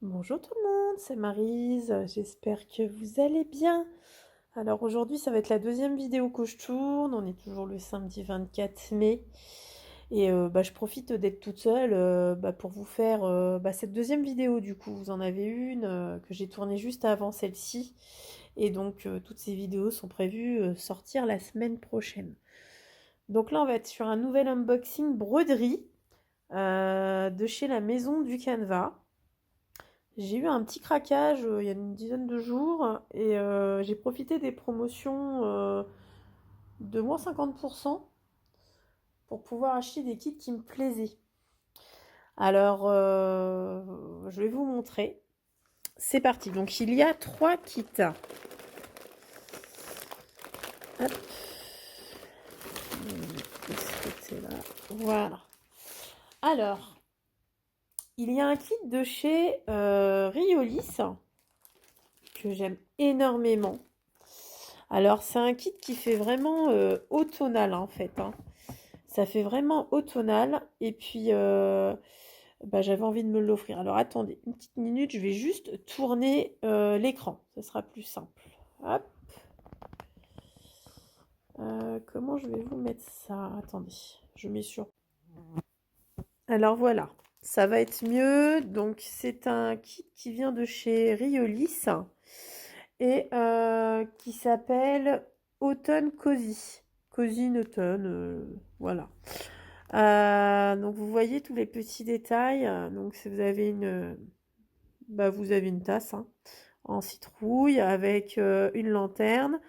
Bonjour tout le monde, c'est Maryse, j'espère que vous allez bien. Alors aujourd'hui ça va être la deuxième vidéo que je tourne, on est toujours le samedi 24 mai et je profite d'être toute seule pour vous faire cette deuxième vidéo du coup. Vous en avez une que j'ai tournée juste avant celle-ci et donc toutes ces vidéos sont prévues sortir la semaine prochaine. Donc là on va être sur un nouvel unboxing broderie de chez la Maison du Canevas. J'ai eu un petit craquage il y a une dizaine de jours et j'ai profité des promotions de moins 50% pour pouvoir acheter des kits qui me plaisaient. Alors, je vais vous montrer. C'est parti. Donc, il y a 3 kits. Hop. De ce côté-là. Voilà. Alors, il y a un kit de chez Riolis que j'aime énormément. Alors, c'est un kit qui fait vraiment automnal en fait, hein. Ça fait vraiment automnal. Et puis, j'avais envie de me l'offrir. Alors, attendez une petite minute. Je vais juste tourner l'écran. Ce sera plus simple. Hop. Comment je vais vous mettre ça? Attendez. Je mets sur... Alors, voilà. Ça va être mieux. Donc, c'est un kit qui vient de chez Riolis et qui s'appelle Autumn Cozy. Cozy in Autumn, voilà. Donc vous voyez tous les petits détails. Donc si vous avez vous avez une tasse hein, en citrouille avec une lanterne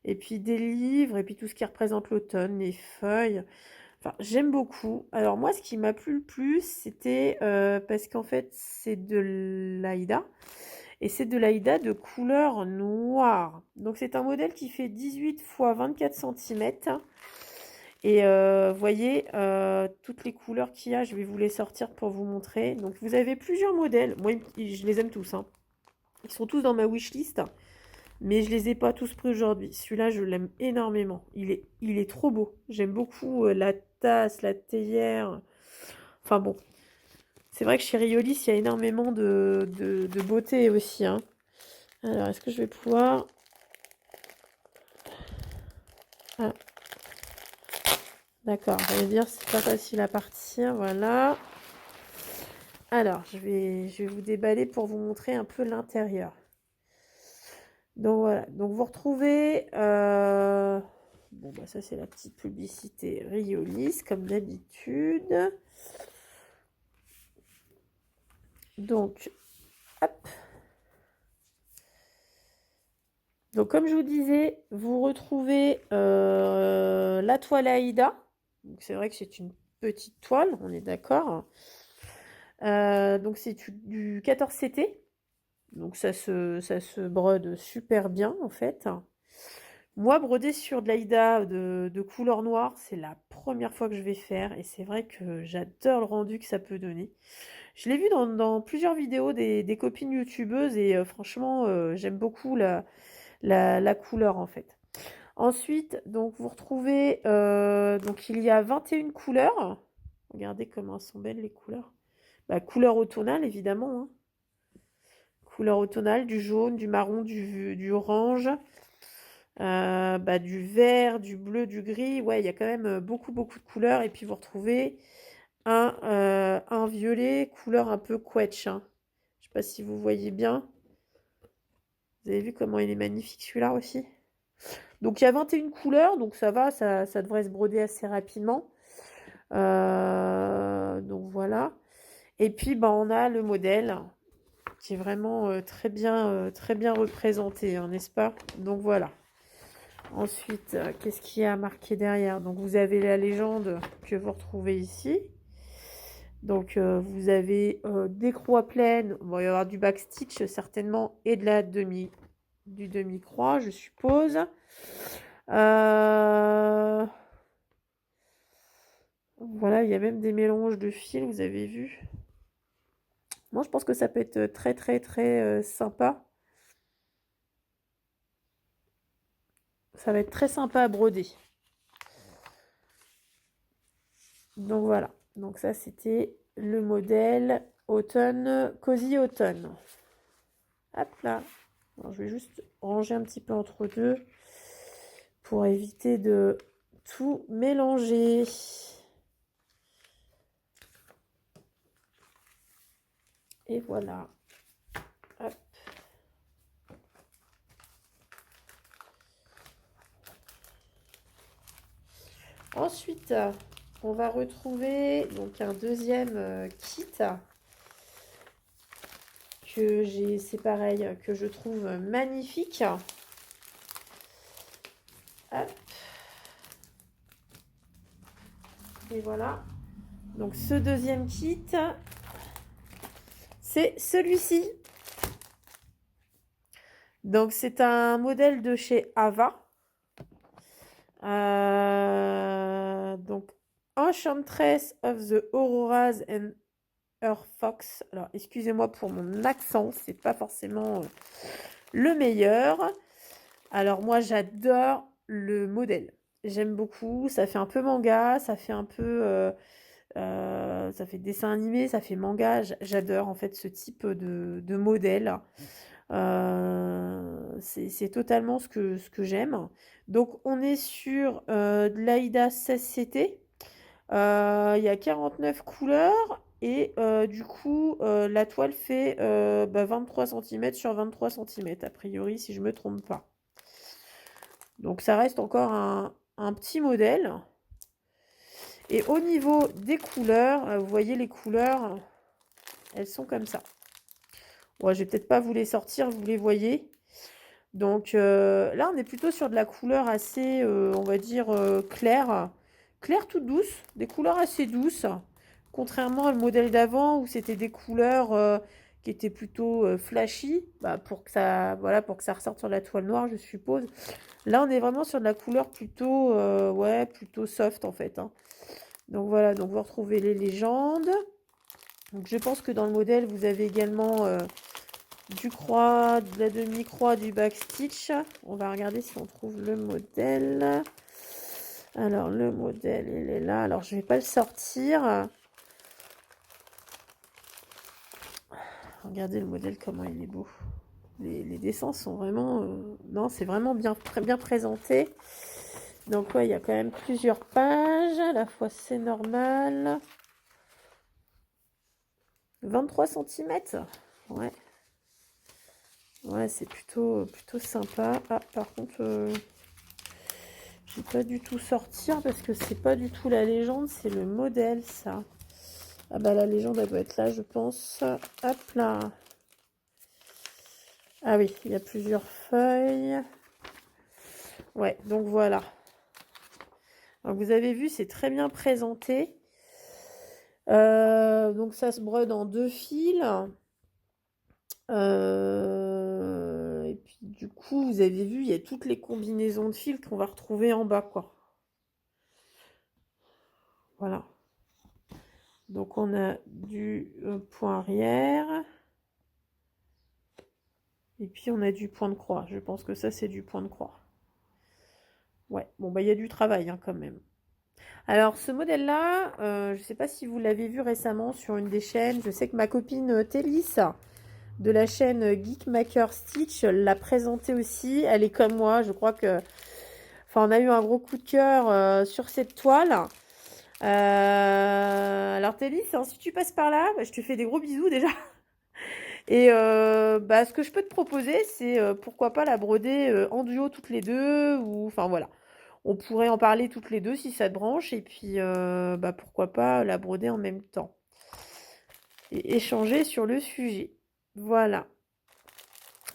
et puis des livres et puis tout ce qui représente l'automne, les feuilles. Enfin, j'aime beaucoup. Alors moi, ce qui m'a plu le plus, c'était parce qu'en fait, c'est de l'Aïda. Et c'est de l'Aïda de couleur noire. Donc c'est un modèle qui fait 18 x 24 cm. Et voyez toutes les couleurs qu'il y a, je vais vous les sortir pour vous montrer. Donc vous avez plusieurs modèles. Moi, je les aime tous, hein. Ils sont tous dans ma wishlist. Mais je les ai pas tous pris aujourd'hui. Celui-là, je l'aime énormément. Il est trop beau. J'aime beaucoup la tasse, la théière. Enfin bon. C'est vrai que chez Riolis, il y a énormément de beauté aussi, hein. Alors, est-ce que je vais pouvoir... Ah, d'accord. J'allais dire, c'est pas facile à partir. Voilà. Alors, je vais vous déballer pour vous montrer un peu l'intérieur. Donc voilà, donc vous retrouvez, ça c'est la petite publicité Riolis comme d'habitude. Donc, hop. Donc comme je vous disais, vous retrouvez la toile Aïda. Donc c'est vrai que c'est une petite toile, on est d'accord. Donc c'est du 14 CT. Donc ça se brode super bien en fait. Moi, broder sur de l'Aïda de couleur noire, c'est la première fois que je vais faire et c'est vrai que j'adore le rendu que ça peut donner. Je l'ai vu dans plusieurs vidéos des copines youtubeuses et franchement, j'aime beaucoup la couleur en fait. Ensuite, donc vous retrouvez, donc il y a 21 couleurs. Regardez comment elles sont belles les couleurs. Couleur automnale évidemment, hein. Couleur automnale, du jaune, du marron, du orange. Du vert, du bleu, du gris. Ouais, il y a quand même beaucoup, beaucoup de couleurs. Et puis vous retrouvez un violet, couleur un peu quetch, hein. Je sais pas si vous voyez bien. Vous avez vu comment il est magnifique celui-là aussi? Donc il y a 21 couleurs, donc ça va, ça devrait se broder assez rapidement. Donc voilà. Et puis on a le modèle qui est vraiment très bien représenté, hein, n'est-ce pas? Donc voilà. Ensuite, qu'est-ce qu'il y a marqué derrière? Donc, vous avez la légende que vous retrouvez ici. Donc, vous avez des croix pleines. Bon, il va y avoir du backstitch certainement et de du demi-croix, je suppose. Voilà, il y a même des mélanges de fils, vous avez vu. Moi, je pense que ça peut être très, très, très sympa. Ça va être très sympa à broder. Donc voilà, donc ça c'était le modèle automne, Cozy Automne. Hop là. Alors, je vais juste ranger un petit peu entre deux pour éviter de tout mélanger. Et voilà. Hop. Ensuite, on va retrouver donc un deuxième kit que j'ai, c'est pareil, que je trouve magnifique. Hop. Et voilà. Donc ce deuxième kit, c'est celui-ci. Donc c'est un modèle de chez Ava. Donc Enchantress of the Auroras and Earth Fox. Alors excusez-moi pour mon accent, c'est pas forcément le meilleur. Alors moi j'adore le modèle. J'aime beaucoup, ça fait un peu manga, ça fait un peu ça fait dessin animé, ça fait manga. J'adore en fait ce type de modèle. C'est totalement ce que j'aime. Donc on est sur de l'Aïda 16CT. Il y a 49 couleurs et du coup la toile fait 23 cm sur 23 cm a priori si je me trompe pas. Donc ça reste encore un petit modèle. Et au niveau des couleurs, vous voyez les couleurs, elles sont comme ça. Ouais, je vais peut-être pas vous les sortir, vous les voyez. Donc là, on est plutôt sur de la couleur assez, on va dire, claire. Claire toute douce, des couleurs assez douces. Contrairement au modèle d'avant où c'était des couleurs qui étaient plutôt flashy, pour que ça, voilà, pour que ça ressorte sur la toile noire, je suppose. Là, on est vraiment sur de la couleur plutôt, ouais, plutôt soft en fait. Hein. Donc voilà, donc vous retrouvez les légendes. Donc je pense que dans le modèle, vous avez également du croix, de la demi-croix, du backstitch. On va regarder si on trouve le modèle. Alors le modèle, il est là. Alors je ne vais pas le sortir. Regardez le modèle, comment il est beau. Les dessins sont vraiment... non, c'est vraiment bien, très bien présenté. Donc ouais, il y a quand même plusieurs pages. À la fois, c'est normal. 23 cm. Ouais. Ouais, c'est plutôt sympa. Ah, par contre, je vais pas du tout sortir parce que c'est pas du tout la légende, c'est le modèle, ça. Ah bah la légende, elle doit être là, je pense. Hop là. Ah oui, il y a plusieurs feuilles. Ouais, donc voilà. Donc vous avez vu, c'est très bien présenté. Donc ça se brode en 2 fils. Et puis du coup, vous avez vu, il y a toutes les combinaisons de fils qu'on va retrouver en bas, quoi. Voilà. Donc on a du point arrière. Et puis on a du point de croix. Je pense que ça, c'est du point de croix. Ouais, bon, bah il y a du travail hein, quand même. Alors ce modèle-là, je ne sais pas si vous l'avez vu récemment sur une des chaînes. Je sais que ma copine Télis de la chaîne Geek Maker Stitch l'a présenté aussi. Elle est comme moi, je crois que... Enfin, on a eu un gros coup de cœur sur cette toile. Alors Télis, hein, si tu passes par là, je te fais des gros bisous déjà. Et ce que je peux te proposer, c'est pourquoi pas la broder en duo toutes les deux. Ou enfin voilà. On pourrait en parler toutes les deux si ça te branche. Et puis pourquoi pas la broder en même temps. Et échanger sur le sujet. Voilà.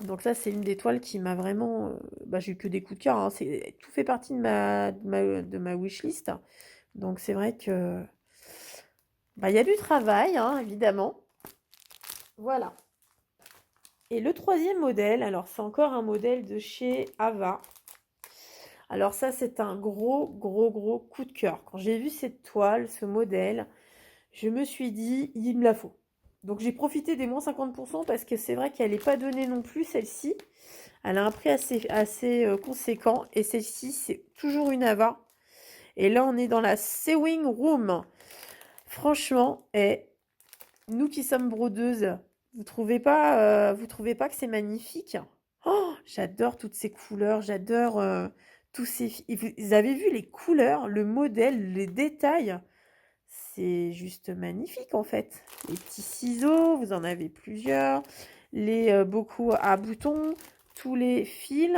Donc ça, c'est une des toiles qui m'a vraiment... j'ai eu que des coups de cœur. Hein. Tout fait partie de ma wishlist. Donc c'est vrai que... il y a du travail, hein, évidemment. Voilà. Et le troisième modèle, alors c'est encore un modèle de chez Ava. Alors ça, c'est un gros coup de cœur. Quand j'ai vu cette toile, ce modèle, je me suis dit, il me la faut. Donc j'ai profité des moins 50% parce que c'est vrai qu'elle n'est pas donnée non plus, celle-ci. Elle a un prix assez conséquent. Et celle-ci, c'est toujours une Ava. Et là, on est dans la Sewing Room. Franchement, Nous qui sommes brodeuses, vous trouvez pas que c'est magnifique? Oh, j'adore toutes ces couleurs, j'adore tous ces... Et vous avez vu les couleurs, le modèle, les détails? C'est juste magnifique en fait. Les petits ciseaux, vous en avez plusieurs. Les beaucoup à boutons, tous les fils,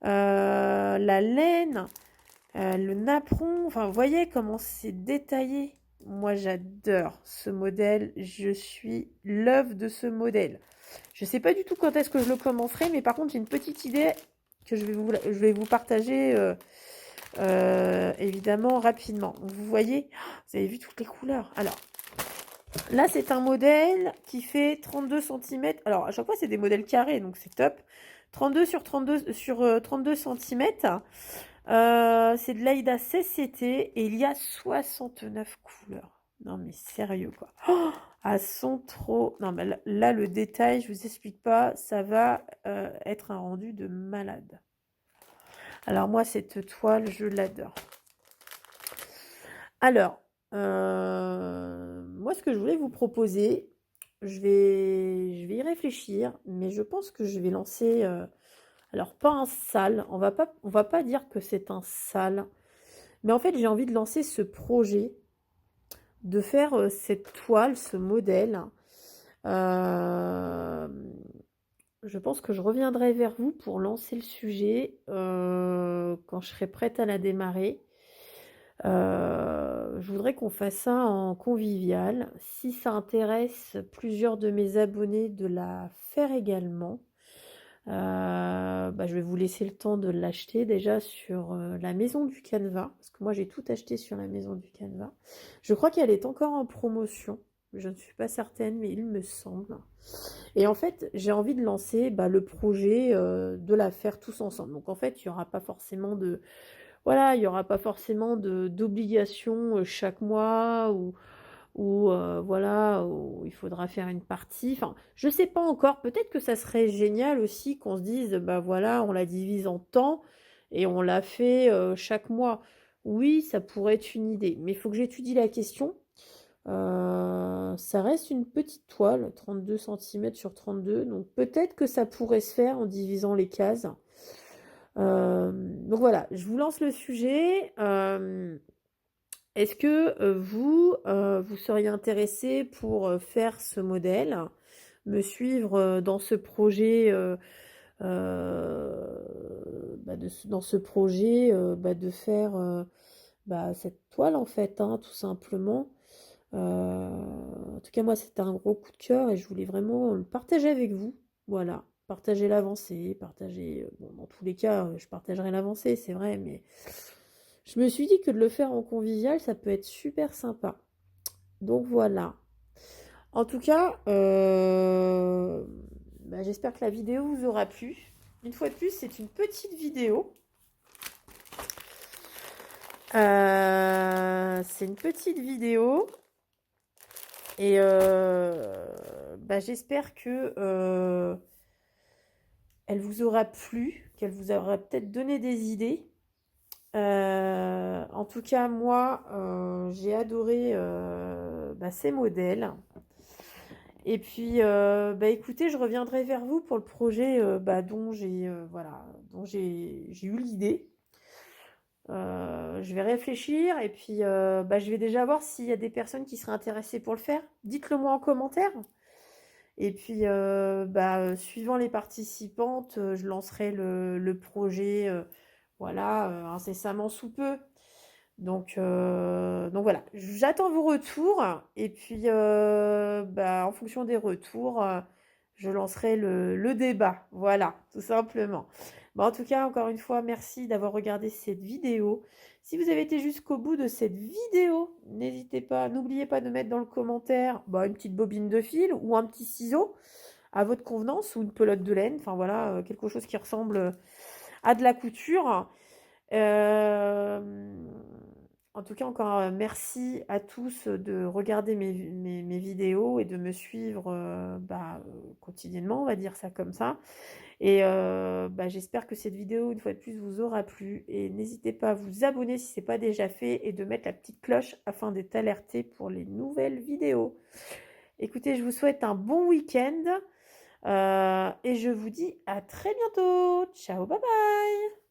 la laine, le napperon. Enfin, vous voyez comment c'est détaillé. Moi, j'adore ce modèle. Je suis l'œuvre de ce modèle. Je ne sais pas du tout quand est-ce que je le commencerai, mais par contre, j'ai une petite idée que je vais vous partager évidemment rapidement. Vous voyez, vous avez vu toutes les couleurs. Alors, là, c'est un modèle qui fait 32 cm. Alors, à chaque fois, c'est des modèles carrés, donc c'est top. 32 sur 32 sur 32 cm. C'est de l'Aïda CCT et il y a 69 couleurs. Non, mais sérieux, quoi. Oh, elles sont trop... Non, mais là, le détail, je vous explique pas, ça va être un rendu de malade. Alors, moi, cette toile, je l'adore. Alors, moi, ce que je voulais vous proposer, je vais y réfléchir, mais je pense que je vais lancer, alors pas un sale, on va pas dire que c'est un sale, mais en fait, j'ai envie de lancer ce projet, de faire cette toile, ce modèle. Euh, je pense que je reviendrai vers vous pour lancer le sujet quand je serai prête à la démarrer. Je voudrais qu'on fasse ça en convivial. Si ça intéresse plusieurs de mes abonnés de la faire également, je vais vous laisser le temps de l'acheter déjà sur la maison du Canva, parce que moi j'ai tout acheté sur la maison du Canva. Je crois qu'elle est encore en promotion, je ne suis pas certaine, mais il me semble. Et en fait, j'ai envie de lancer le projet de la faire tous ensemble. Donc en fait, il n'y aura pas forcément de... Voilà, il n'y aura pas forcément d'obligation chaque mois ou voilà, où il faudra faire une partie. Enfin, je sais pas encore. Peut-être que ça serait génial aussi qu'on se dise, bah voilà, on la divise en temps et on la fait chaque mois. Oui, ça pourrait être une idée, mais il faut que j'étudie la question. Ça reste une petite toile, 32 cm sur 32, donc peut-être que ça pourrait se faire en divisant les cases. Donc voilà, je vous lance le sujet. Est-ce que vous seriez intéressé pour faire ce modèle, me suivre dans ce projet, dans ce projet de faire cette toile en fait, hein, tout simplement. En tout cas, moi, c'était un gros coup de cœur et je voulais vraiment le partager avec vous. Voilà, partager l'avancée, partager... bon, dans tous les cas, je partagerai l'avancée, c'est vrai, mais je me suis dit que de le faire en convivial, ça peut être super sympa. Donc voilà. En tout cas, j'espère que la vidéo vous aura plu. Une fois de plus, c'est une petite vidéo. C'est une petite vidéo. Et j'espère que elle vous aura plu, qu'elle vous aura peut-être donné des idées. En tout cas, moi, j'ai adoré ces modèles. Et puis, écoutez, je reviendrai vers vous pour le projet dont j'ai eu l'idée. Je vais réfléchir et puis je vais déjà voir s'il y a des personnes qui seraient intéressées pour le faire. Dites-le moi en commentaire. Et puis, suivant les participantes, je lancerai le projet incessamment sous peu. Donc voilà, j'attends vos retours. Et puis, en fonction des retours, je lancerai le débat. Voilà, tout simplement. En tout cas, encore une fois, merci d'avoir regardé cette vidéo. Si vous avez été jusqu'au bout de cette vidéo, n'oubliez pas de mettre dans le commentaire une petite bobine de fil ou un petit ciseau à votre convenance ou une pelote de laine. Enfin voilà, quelque chose qui ressemble à de la couture. En tout cas, encore merci à tous de regarder mes vidéos et de me suivre quotidiennement, on va dire ça comme ça. Et j'espère que cette vidéo, une fois de plus, vous aura plu. Et n'hésitez pas à vous abonner si ce n'est pas déjà fait et de mettre la petite cloche afin d'être alerté pour les nouvelles vidéos. Écoutez, je vous souhaite un bon week-end et je vous dis à très bientôt. Ciao, bye bye.